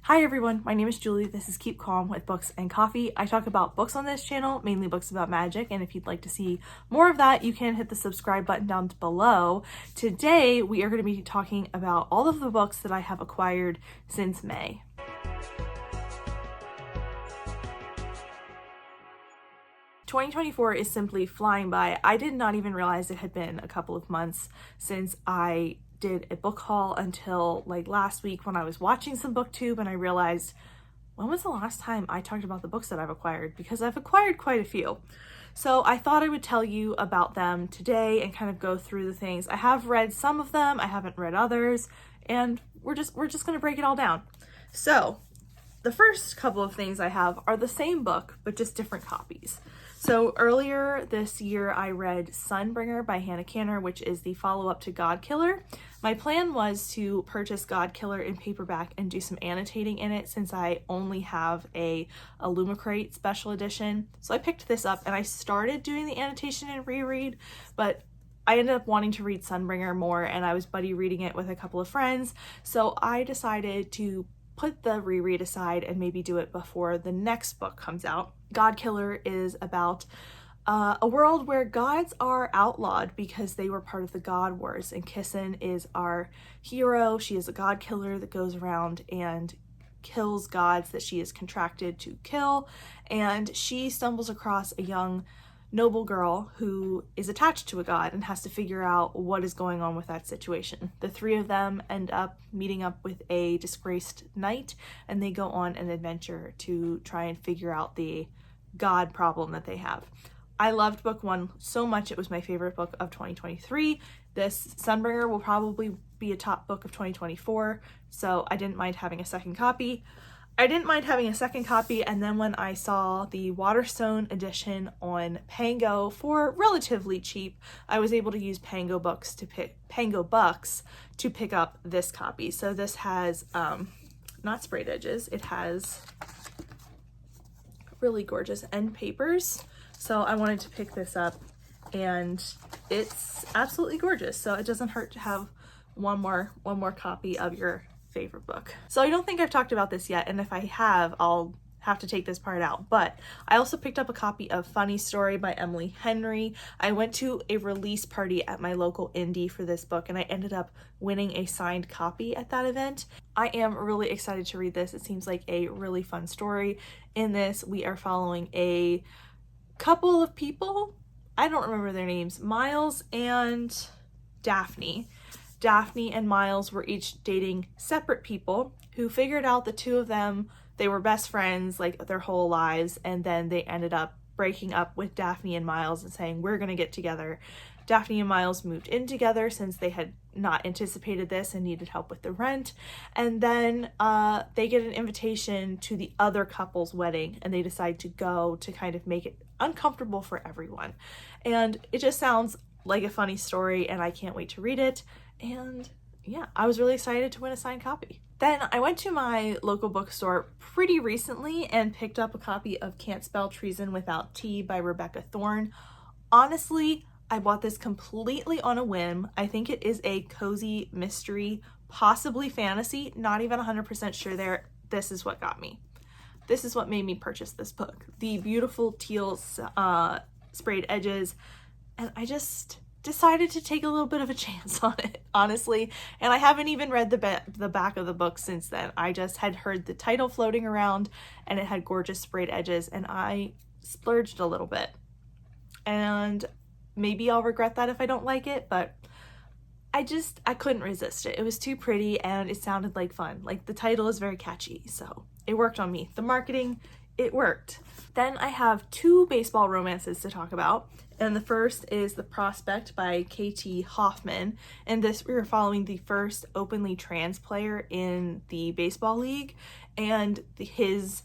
Hi everyone, my name is Julie. This is Keep Calm with Books and Coffee. I talk about books on this channel, mainly books about magic, and if you'd like to see more of that, you can hit the subscribe button down below. Today, we are going to be talking about all of the books that I have acquired since May. "2024 is simply flying by. I did not even realize it had been a couple of months since I did a book haul until like last week when I was watching some booktube and I realized, when was the last time I talked about the books that I've acquired? Because I've acquired quite a few. So I thought I would tell you about them today and kind of go through the things. I have read some of them, I haven't read others, and we're just gonna break it all down. So the first couple of things I have are the same book, but just different copies. So earlier this year, I read Sunbringer by Hannah Canner, which is the follow-up to Godkiller. My plan was to purchase Godkiller in paperback and do some annotating in it since I only have a Illumicrate special edition. So I picked this up and I started doing the annotation and reread, but I ended up wanting to read Sunbringer more and I was buddy reading it with a couple of friends. So I decided to put the reread aside and maybe do it before the next book comes out. Godkiller is about a world where gods are outlawed because they were part of the God Wars, and Kissin is our hero. She is a god killer that goes around and kills gods that she is contracted to kill, and she stumbles across a young noble girl who is attached to a god and has to figure out what is going on with that situation. The three of them end up meeting up with a disgraced knight and they go on an adventure to try and figure out the god problem that they have. I loved book one so much. It was my favorite book of 2023. This Sunbringer will probably be a top book of 2024, so I didn't mind having a second copy. And then when I saw the Waterstone edition on Pango for relatively cheap, I was able to use Pango Bucks to pick up this copy. So this has not sprayed edges, it has really gorgeous end papers. So I wanted to pick this up and it's absolutely gorgeous. So it doesn't hurt to have one more copy of your favorite book. So I don't think I've talked about this yet, and if I have, I'll have to take this part out, but I also picked up a copy of Funny Story by Emily Henry. I went to a release party at my local indie for this book and I ended up winning a signed copy at that event. I am really excited to read this. It seems like a really fun story. In this, we are following a couple of people. I don't remember their names. Miles and Daphne. Daphne and Miles were each dating separate people who figured out the two of them, they were best friends like their whole lives, and then they ended up breaking up with Daphne and Miles and saying, we're gonna get together. Daphne and Miles moved in together since they had not anticipated this and needed help with the rent. And then they get an invitation to the other couple's wedding and they decide to go to kind of make it uncomfortable for everyone. And it just sounds like a funny story and I can't wait to read it. And yeah, I was really excited to win a signed copy. Then I went to my local bookstore pretty recently and picked up a copy of Cant Spell, Treason Without Tea by Rebecca Thorne. Honestly, I bought this completely on a whim. I think it is a cozy mystery, possibly fantasy, not even 100% sure there. This is what got me. This is what made me purchase this book. The beautiful teal sprayed edges, and I just decided to take a little bit of a chance on it, honestly. And I haven't even read the back of the book since then. I just had heard the title floating around and it had gorgeous sprayed edges and I splurged a little bit. And maybe I'll regret that if I don't like it, but I couldn't resist it. It was too pretty and it sounded like fun. Like the title is very catchy, so it worked on me. The marketing, it worked. Then I have two baseball romances to talk about. And the first is The Prospect by K.T. Hoffman. In this, we are following the first openly trans player in the baseball league and his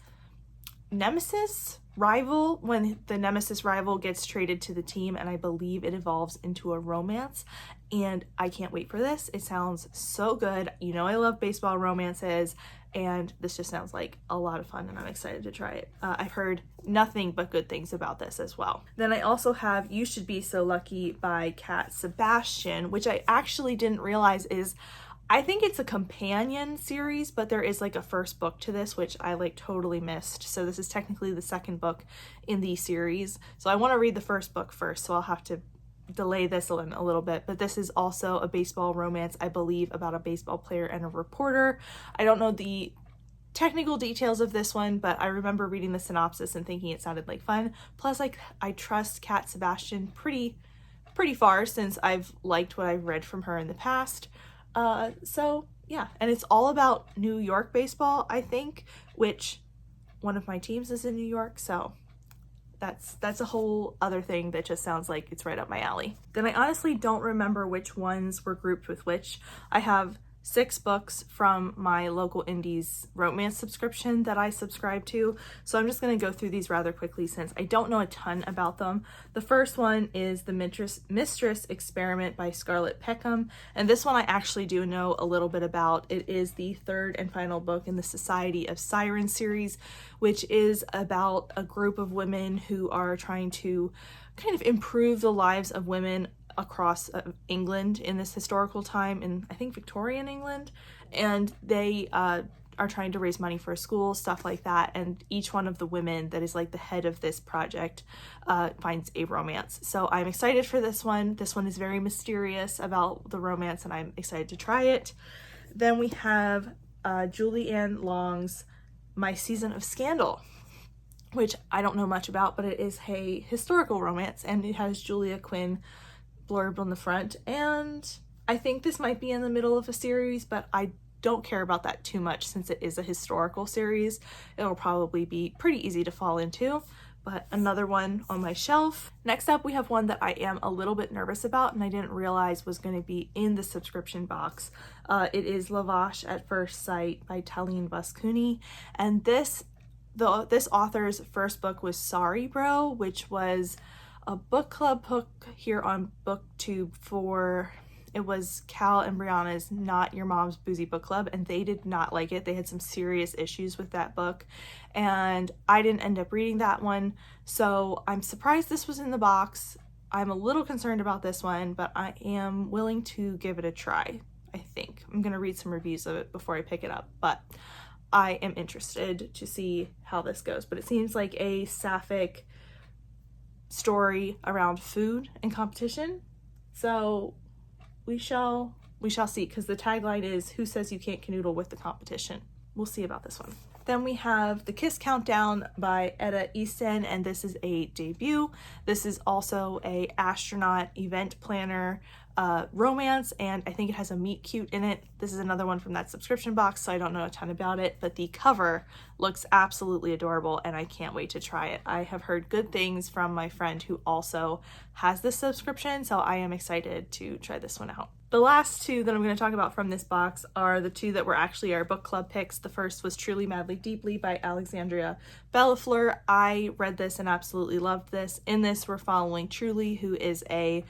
nemesis rival, when the nemesis rival gets traded to the team, and I believe it evolves into a romance. And I can't wait for this. It sounds so good. You know I love baseball romances, and this just sounds like a lot of fun and I'm excited to try it. I've heard nothing but good things about this as well. Then I also have You Should Be So Lucky by Cat Sebastian, which I actually didn't realize is I think it's a companion series, but there is like a first book to this, which I like totally missed. So this is technically the second book in the series. So I want to read the first book first, so I'll have to delay this a little bit. But this is also a baseball romance, I believe, about a baseball player and a reporter. I don't know the technical details of this one, but I remember reading the synopsis and thinking it sounded like fun. Plus, like, I trust Cat Sebastian pretty far, since I've liked what I've read from her in the past. So yeah, and it's all about New York baseball, I think, which one of my teams is in New York, so that's a whole other thing that just sounds like it's right up my alley. Then I honestly don't remember which ones were grouped with which. I have 6 books from my local indies romance subscription that I subscribe to, so I'm just going to go through these rather quickly since I don't know a ton about them. The first one is the Mistress Experiment by Scarlett Peckham, and this one I actually do know a little bit about. It is the 3rd and final book in the Society of Sirens series, which is about a group of women who are trying to kind of improve the lives of women across England in this historical time, in I think Victorian England, and they are trying to raise money for a school, stuff like that, and each one of the women that is like the head of this project finds a romance. So I'm excited for this one. This one is very mysterious about the romance, and I'm excited to try it. Then we have Julie Ann Long's My Season of Scandal, which I don't know much about, but it is a historical romance, and it has Julia Quinn blurb on the front, and I think this might be in the middle of a series, but I don't care about that too much since it is a historical series. It'll probably be pretty easy to fall into, but another one on my shelf. Next up, we have one that I am a little bit nervous about and I didn't realize was going to be in the subscription box. It is Lavash at First Sight by Talene Buscuni, and this author's first book was Sorry Bro, which was a book club book here on BookTube for, it was Cal and Brianna's Not Your Mom's Boozy Book Club, and they did not like it. They had some serious issues with that book, and I didn't end up reading that one, so I'm surprised this was in the box. I'm a little concerned about this one, but I am willing to give it a try, I think. I'm gonna read some reviews of it before I pick it up, but I am interested to see how this goes. But it seems like a sapphic story around food and competition, so we shall see, because the tagline is "Who says you can't canoodle with the competition?" We'll see about this one. Then we have The Kiss Countdown by Etta Easton, and this is a debut. This is also a astronaut event planner romance, and I think it has a meet cute in it. This is another one from that subscription box, so I don't know a ton about it, but the cover looks absolutely adorable and I can't wait to try it. I have heard good things from my friend who also has this subscription, so I am excited to try this one out. The last 2 that I'm going to talk about from this box are the 2 that were actually our book club picks. The first was Truly Madly Deeply by Alexandria Bellafleur. I read this and absolutely loved this. In this, we're following Truly, who is a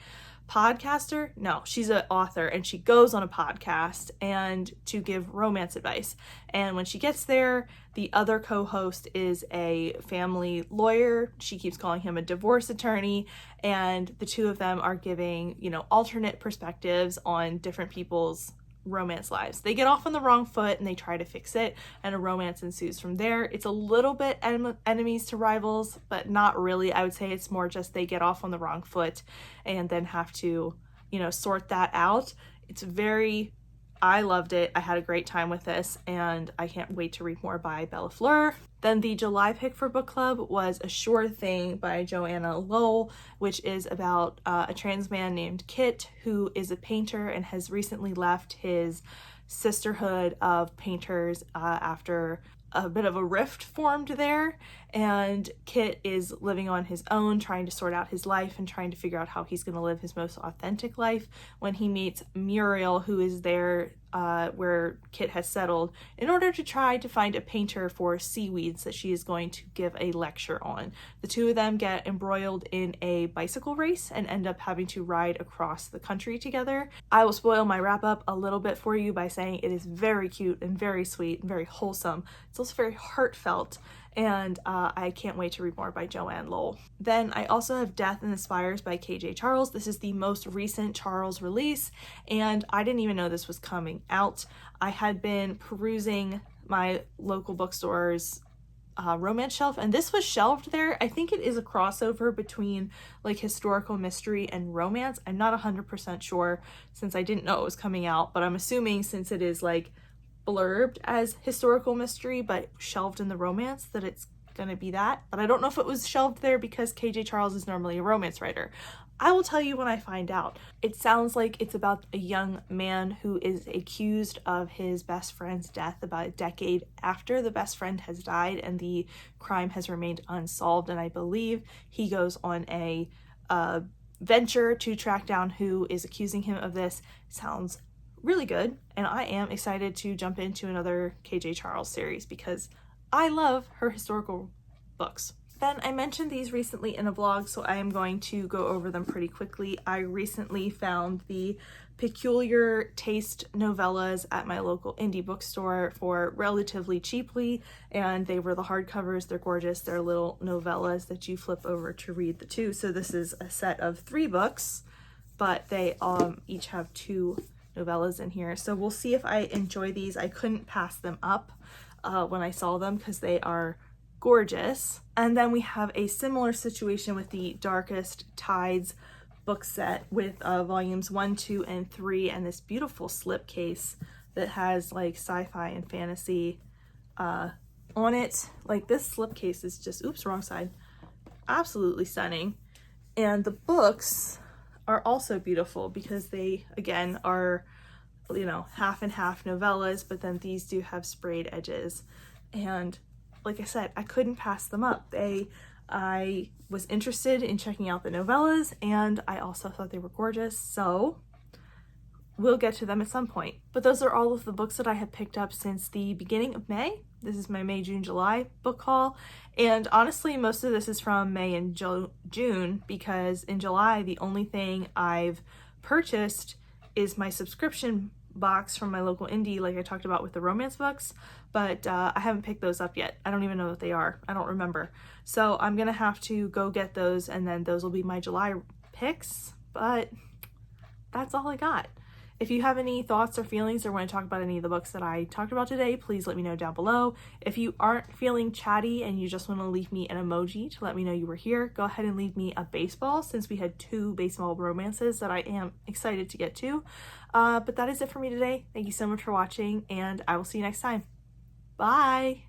podcaster. No, she's an author, and she goes on a podcast and to give romance advice. And when she gets there, the other co-host is a family lawyer. She keeps calling him a divorce attorney, and the 2 of them are giving, alternate perspectives on different people's romance lives. They get off on the wrong foot and they try to fix it, and a romance ensues from there. It's a little bit enemies to rivals, but not really. I would say it's more just they get off on the wrong foot and then have to, sort that out. I loved it. I had a great time with this, and I can't wait to read more by Bellafleur. Then the July pick for book club was A Sure Thing by Joanna Lowell, which is about a trans man named Kit, who is a painter and has recently left his sisterhood of painters after a bit of a rift formed there, and Kit is living on his own, trying to sort out his life and trying to figure out how he's going to live his most authentic life, when he meets Muriel, who is there where Kit has settled, in order to try to find a painter for seaweeds that she is going to give a lecture on. The 2 of them get embroiled in a bicycle race and end up having to ride across the country together. I will spoil my wrap up a little bit for you by saying it is very cute and very sweet and very wholesome. It's a also very heartfelt, and I can't wait to read more by Joanne Lowell. Then I also have Death in the Spires by KJ Charles. This is the most recent Charles release, and I didn't even know this was coming out. I had been perusing my local bookstore's romance shelf, and this was shelved there. I think it is a crossover between like historical mystery and romance. I'm not 100% sure since I didn't know it was coming out, but I'm assuming since it is like blurbed as historical mystery but shelved in the romance that it's gonna be that. But I don't know if it was shelved there because KJ Charles is normally a romance writer. I will tell you when I find out. It sounds like it's about a young man who is accused of his best friend's death about a decade after the best friend has died, and the crime has remained unsolved, and I believe he goes on a venture to track down who is accusing him of this. Sounds really good, and I am excited to jump into another KJ Charles series because I love her historical books. Then I mentioned these recently in a vlog, so I am going to go over them pretty quickly. I recently found the Peculiar Taste novellas at my local indie bookstore for relatively cheaply, and they were the hardcovers. They're gorgeous. They're little novellas that you flip over to read the two. So this is a set of 3 books, but they each have 2 novellas in here. So we'll see if I enjoy these. I couldn't pass them up when I saw them because they are gorgeous. And then we have a similar situation with the Darkest Tides book set with volumes 1, 2, and 3, and this beautiful slipcase that has like sci-fi and fantasy on it. Like this slipcase is just, oops, wrong side, absolutely stunning. And the books are also beautiful because they again are, you know, half and half novellas, but then these do have sprayed edges, and like I said, I couldn't pass them up. I was interested in checking out the novellas, and I also thought they were gorgeous, so we'll get to them at some point. But those are all of the books that I have picked up since the beginning of May. This is my May, June, July book haul, and honestly most of this is from May and June because in July the only thing I've purchased is my subscription box from my local indie, like I talked about with the romance books, but I haven't picked those up yet. I don't even know what they are. I don't remember. So I'm gonna have to go get those, and then those will be my July picks, but that's all I got. If you have any thoughts or feelings or want to talk about any of the books that I talked about today, please let me know down below. If you aren't feeling chatty and you just want to leave me an emoji to let me know you were here, go ahead and leave me a baseball, since we had 2 baseball romances that I am excited to get to. But that is it for me today. Thank you so much for watching, and I will see you next time. Bye!